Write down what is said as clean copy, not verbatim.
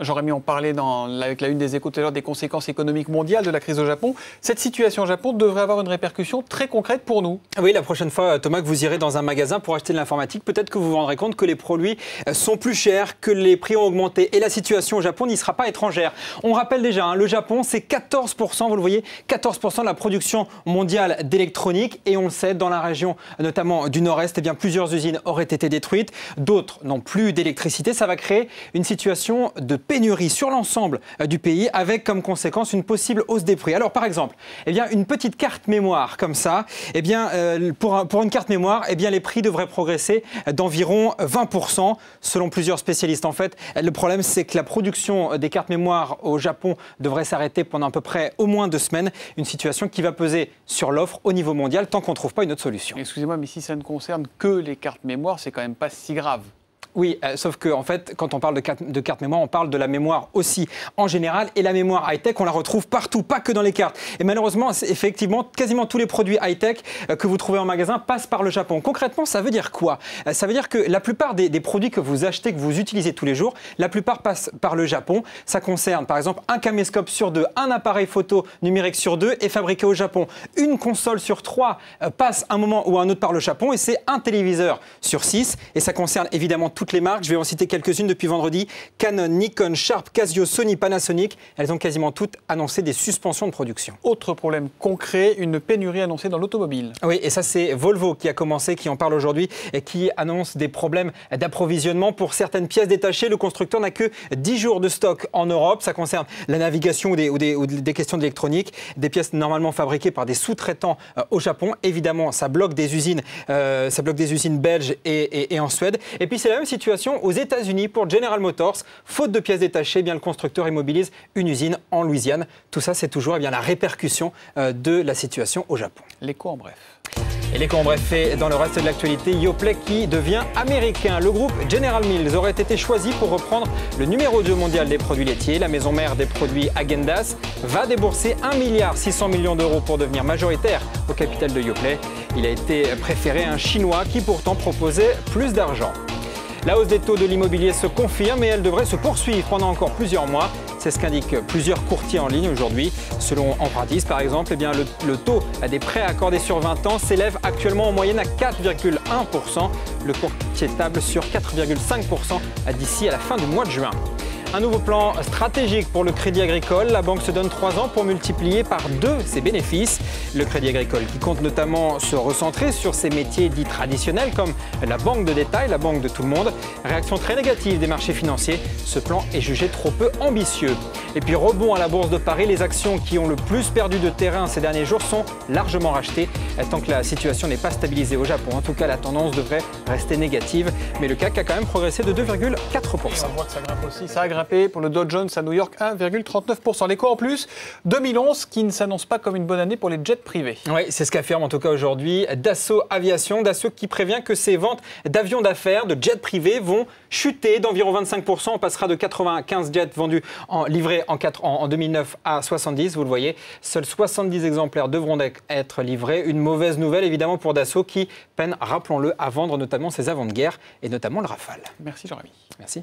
Jérémy, on parlait avec la une des Échos tout à l'heure des conséquences économiques mondiales de la crise au Japon. Cette situation au Japon devrait avoir une répercussion très concrète pour nous. Oui, la prochaine fois, Thomas, que vous irez dans un magasin pour acheter de l'informatique, peut-être que vous vous rendrez compte que les produits sont plus chers, que les prix ont augmenté. Et la situation au Japon n'y sera pas étrangère. On rappelle déjà, le Japon, c'est 14%, vous le voyez, 14% de la production mondiale d'électronique. Et on le sait, dans la région, notamment du Nord-Est, eh bien, plusieurs usines auraient été détruites. D'autres n'ont plus d'électricité. Ça va créer une situation de pénurie sur l'ensemble du pays, avec comme conséquence une possible hausse des prix. Alors par exemple, eh bien, une petite carte mémoire comme ça, eh bien, pour une carte mémoire, eh bien, les prix devraient progresser d'environ 20%, selon plusieurs spécialistes. En fait, le problème, c'est que la production des cartes mémoire au Japon devrait s'arrêter pendant à peu près au moins 2 semaines, une situation qui va peser sur l'offre au niveau mondial tant qu'on ne trouve pas une autre solution. Excusez-moi, mais si ça ne concerne que les cartes mémoire, c'est quand même pas si grave. Oui, sauf que en fait, quand on parle de carte mémoire, on parle de la mémoire aussi en général. Et la mémoire high-tech, on la retrouve partout, pas que dans les cartes. Et malheureusement, effectivement, quasiment tous les produits high-tech que vous trouvez en magasin passent par le Japon. Concrètement, ça veut dire quoi? Ça veut dire que la plupart des produits que vous achetez, que vous utilisez tous les jours, la plupart passent par le Japon. Ça concerne par exemple un caméscope sur 2, un appareil photo numérique sur 2 est fabriqué au Japon. Une console sur 3 passe un moment ou un autre par le Japon, et c'est un téléviseur sur 6. Et ça concerne évidemment toutes les marques, je vais en citer quelques-unes depuis vendredi. Canon, Nikon, Sharp, Casio, Sony, Panasonic, elles ont quasiment toutes annoncé des suspensions de production. Autre problème concret, une pénurie annoncée dans l'automobile. Oui, et ça c'est Volvo qui a commencé, qui en parle aujourd'hui et qui annonce des problèmes d'approvisionnement pour certaines pièces détachées. Le constructeur n'a que 10 jours de stock en Europe. Ça concerne la navigation ou des questions d'électronique, des pièces normalement fabriquées par des sous-traitants au Japon. Évidemment, ça bloque des usines belges et en Suède. Et puis c'est la même situation aux États-Unis pour General Motors. Faute de pièces détachées, eh bien, le constructeur immobilise une usine en Louisiane. Tout ça, c'est toujours la répercussion de la situation au Japon. L'écho en bref. Et l'écho en bref fait dans le reste de l'actualité, Yoplait qui devient américain. Le groupe General Mills aurait été choisi pour reprendre le numéro 2 mondial des produits laitiers. La maison mère des produits Häagen-Dazs va débourser 1,6 milliard d'euros pour devenir majoritaire au capital de Yoplait. Il a été préféré à un Chinois qui pourtant proposait plus d'argent. La hausse des taux de l'immobilier se confirme et elle devrait se poursuivre pendant encore plusieurs mois. C'est ce qu'indiquent plusieurs courtiers en ligne aujourd'hui. Selon Empruntis, par exemple, eh bien, le taux des prêts accordés sur 20 ans s'élève actuellement en moyenne à 4,1%. Le courtier table sur 4,5% d'ici à la fin du mois de juin. Un nouveau plan stratégique pour le Crédit Agricole. La banque se donne 3 ans pour multiplier par 2 ses bénéfices. Le Crédit Agricole qui compte notamment se recentrer sur ses métiers dits traditionnels comme la banque de détail, la banque de tout le monde. Réaction très négative des marchés financiers. Ce plan est jugé trop peu ambitieux. Et puis rebond à la Bourse de Paris. Les actions qui ont le plus perdu de terrain ces derniers jours sont largement rachetées. Tant que la situation n'est pas stabilisée au Japon, en tout cas la tendance devrait rester négative. Mais le CAC a quand même progressé de 2,4%. On voit que ça grimpe aussi. Ça a grimpé pour le Dow Jones à New York, 1,39%. L'écho en plus, 2011 qui ne s'annonce pas comme une bonne année pour les jets privés. Oui, c'est ce qu'affirme en tout cas aujourd'hui Dassault Aviation. Dassault qui prévient que ses ventes d'avions d'affaires, de jets privés vont chuter d'environ 25%. On passera de 95 jets vendus livrés en 2009 à 70. Vous le voyez, seuls 70 exemplaires devront être livrés. Une mauvaise nouvelle évidemment pour Dassault qui peine, rappelons-le, à vendre notamment ses avant-de-guerre et notamment le Rafale. Merci Jérémy. Merci.